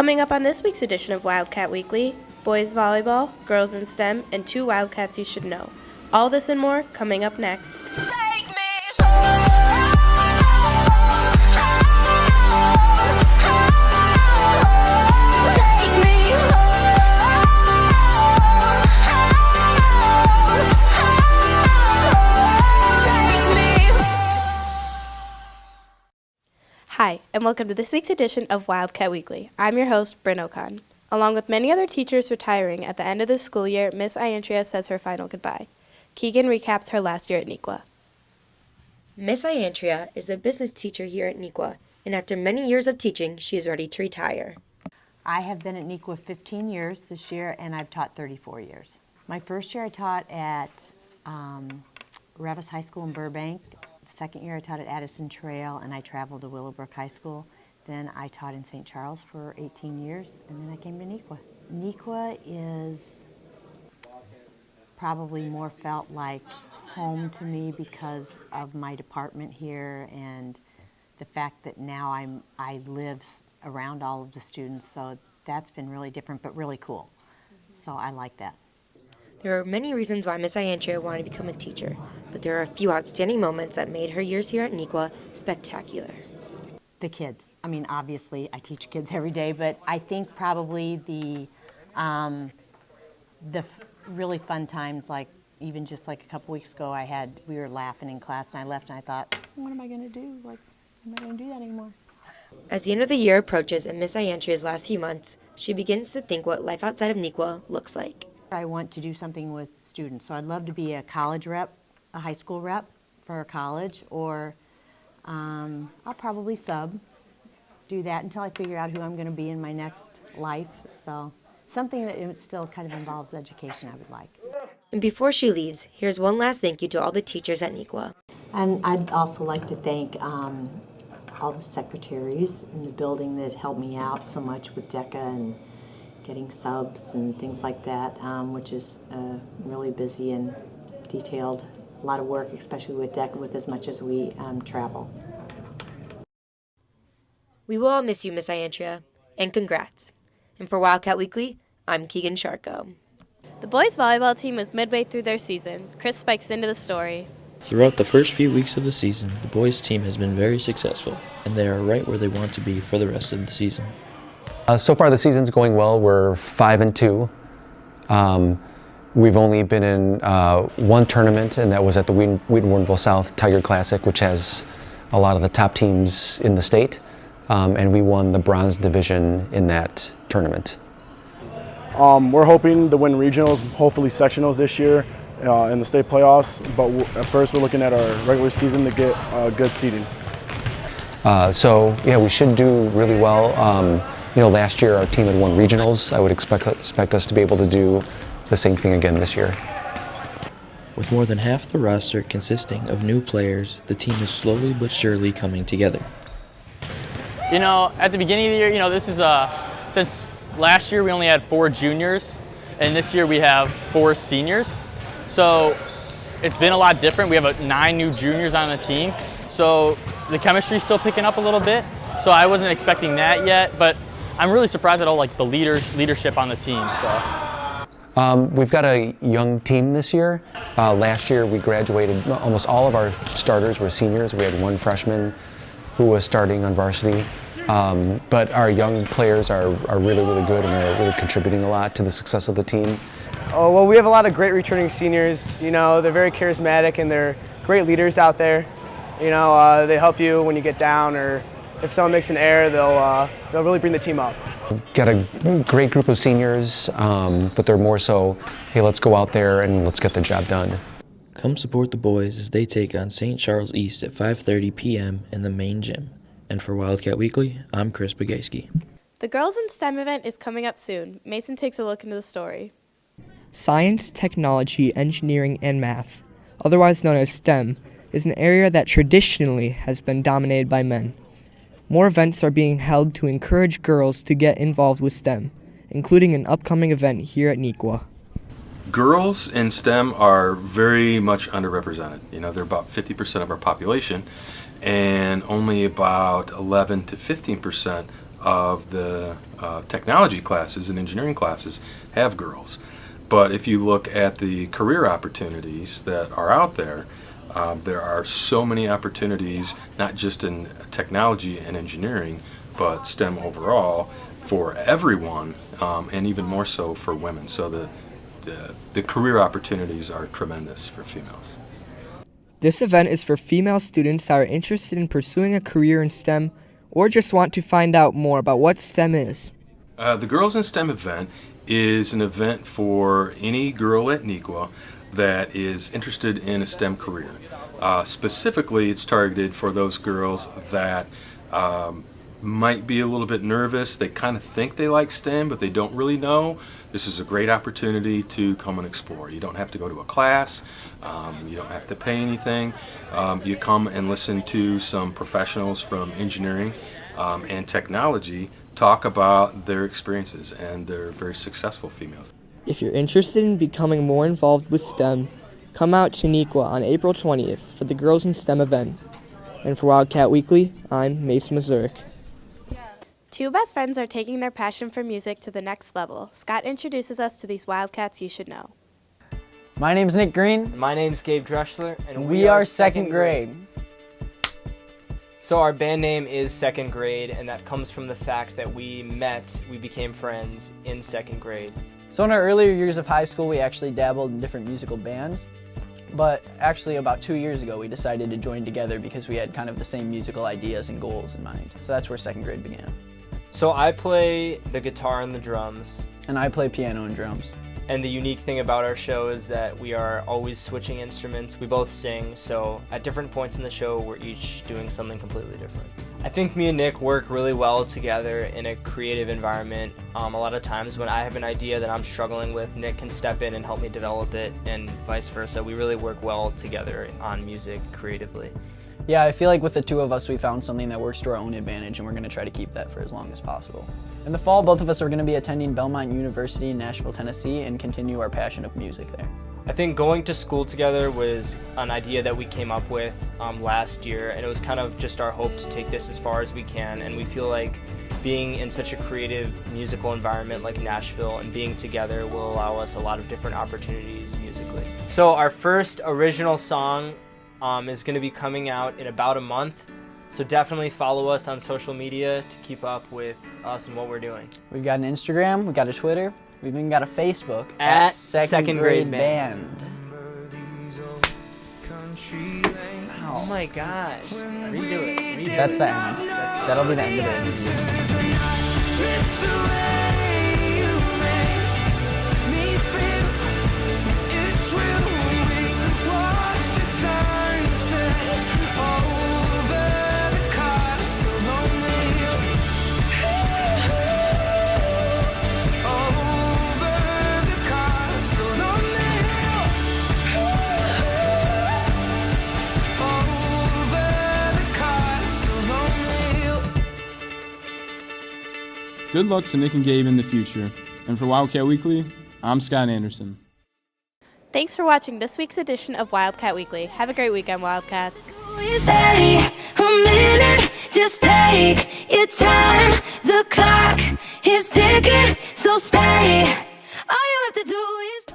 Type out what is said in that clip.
Coming up on this week's edition of Wildcat Weekly, boys volleyball, girls in STEM, and 2 Wildcats you should know. All this and more coming up next. Take me Hi, and welcome to this week's edition of Wildcat Weekly. I'm your host, Bryn O'Con. Along with many other teachers retiring at the end of this school year, Miss Iantria says her final goodbye. Keegan recaps her last year at Neuqua. Miss Iantria is a business teacher here at Neuqua, and after many years of teaching, she is ready to retire. I have been at Neuqua 15 years this year, and I've taught 34 years. My first year I taught at Revis High School in Burbank. The second year I taught at Addison Trail, and I traveled to Willowbrook High School. Then I taught in St. Charles for 18 years, and then I came to Neuqua. Neuqua is probably more felt like home to me because of my department here and the fact that now I live around all of the students, so that's been really different but really cool. So I like that. There are many reasons why Miss Iantria wanted to become a teacher, but there are a few outstanding moments that made her years here at Neuqua spectacular. The kids. I mean, obviously, I teach kids every day, but I think probably the really fun times, like even just like a couple weeks ago, we were laughing in class, and I left, and I thought, what am I going to do? Like, I'm not going to do that anymore. As the end of the year approaches and Miss Iantria's last few months, she begins to think what life outside of Neuqua looks like. I want to do something with students, so I'd love to be a college rep, a high school rep for a college, or I'll probably do that until I figure out who I'm going to be in my next life. So something that still kind of involves education I would like. And before she leaves, here's one last thank you to all the teachers at Neuqua. And I'd also like to thank all the secretaries in the building that helped me out so much with DECA and getting subs and things like that, which is really busy and detailed. A lot of work, especially with DECA, with as much as we travel. We will all miss you, Miss Iantria, and congrats. And for Wildcat Weekly, I'm Keegan Sharko. The boys volleyball team was midway through their season. Chris spikes into the story. Throughout the first few weeks of the season, the boys team has been very successful, and they are right where they want to be for the rest of the season. So far the season's going well. We're 5-2. We've only been in one tournament, and that was at the Wheaton-Warrenville South Tiger Classic, which has a lot of the top teams in the state, and we won the bronze division in that tournament. We're hoping to win regionals, hopefully sectionals this year in the state playoffs, but at first we're looking at our regular season to get good seeding. So yeah, we should do really well. Last year our team had won regionals. I would expect us to be able to do the same thing again this year. With more than half the roster consisting of new players, the team is slowly but surely coming together. At the beginning of the year, this is since last year we only had 4 juniors, and this year we have 4 seniors. So it's been a lot different. We have 9 new juniors on the team. So the chemistry's still picking up a little bit. So I wasn't expecting that yet, but I'm really surprised at all the leadership on the team. So we've got a young team this year. Last year we graduated, almost all of our starters were seniors. We had 1 freshman who was starting on varsity. But our young players are really, really good and are really contributing a lot to the success of the team. Oh, well, we have a lot of great returning seniors. They're very charismatic and they're great leaders out there. They help you when you get down, or if someone makes an error, they'll really bring the team up. We've got a great group of seniors, but they're more so, hey, let's go out there and let's get the job done. Come support the boys as they take on St. Charles East at 5:30 p.m. in the main gym. And for Wildcat Weekly, I'm Chris Bagayski. The Girls in STEM event is coming up soon. Mason takes a look into the story. Science, technology, engineering, and math, otherwise known as STEM, is an area that traditionally has been dominated by men. More events are being held to encourage girls to get involved with STEM, including an upcoming event here at Neuqua. Girls in STEM are very much underrepresented. They're about 50% of our population, and only about 11 to 15% of the technology classes and engineering classes have girls. But if you look at the career opportunities that are out there, there are so many opportunities, not just in technology and engineering, but STEM overall for everyone, and even more so for women. So the career opportunities are tremendous for females. This event is for female students that are interested in pursuing a career in STEM or just want to find out more about what STEM is. The Girls in STEM event is an event for any girl at Neuqua that is interested in a STEM career. Specifically, it's targeted for those girls that might be a little bit nervous. They kind of think they like STEM, but they don't really know. This is a great opportunity to come and explore. You don't have to go to a class. You don't have to pay anything. You come and listen to some professionals from engineering and technology talk about their experiences, and they're very successful females. If you're interested in becoming more involved with STEM, come out to Neuqua on April 20th for the Girls in STEM event. And for Wildcat Weekly, I'm Mason Mazurek. Two best friends are taking their passion for music to the next level. Scott introduces us to these Wildcats you should know. My name's Nick Green. My name's Gabe Dreschler. And we are second grade. So our band name is Second Grade, and that comes from the fact that we became friends in second grade. So in our earlier years of high school, we actually dabbled in different musical bands. But actually about 2 years ago, we decided to join together because we had kind of the same musical ideas and goals in mind. So that's where second grade began. So I play the guitar and the drums. And I play piano and drums. And the unique thing about our show is that we are always switching instruments. We both sing, so at different points in the show, we're each doing something completely different. I think me and Nick work really well together in a creative environment. A lot of times when I have an idea that I'm struggling with, Nick can step in and help me develop it, and vice versa. We really work well together on music creatively. Yeah, I feel like with the two of us, we found something that works to our own advantage, and we're going to try to keep that for as long as possible. In the fall, both of us are going to be attending Belmont University in Nashville, Tennessee, and continue our passion of music there. I think going to school together was an idea that we came up with last year, and it was kind of just our hope to take this as far as we can, and we feel like being in such a creative musical environment like Nashville and being together will allow us a lot of different opportunities musically. So our first original song is going to be coming out in about a month, so definitely follow us on social media to keep up with us and what we're doing. We've got an Instagram, we've got a Twitter, we've even got a Facebook at Second Grade Band. Oh my gosh. Redo it. That's the end. That'll be the end of it. Good luck to Nick and Gabe in the future. And for Wildcat Weekly, I'm Scott Anderson. Thanks for watching this week's edition of Wildcat Weekly. Have a great weekend, Wildcats. Stay a minute, just take your time. The clock is ticking, so stay. All you have to do is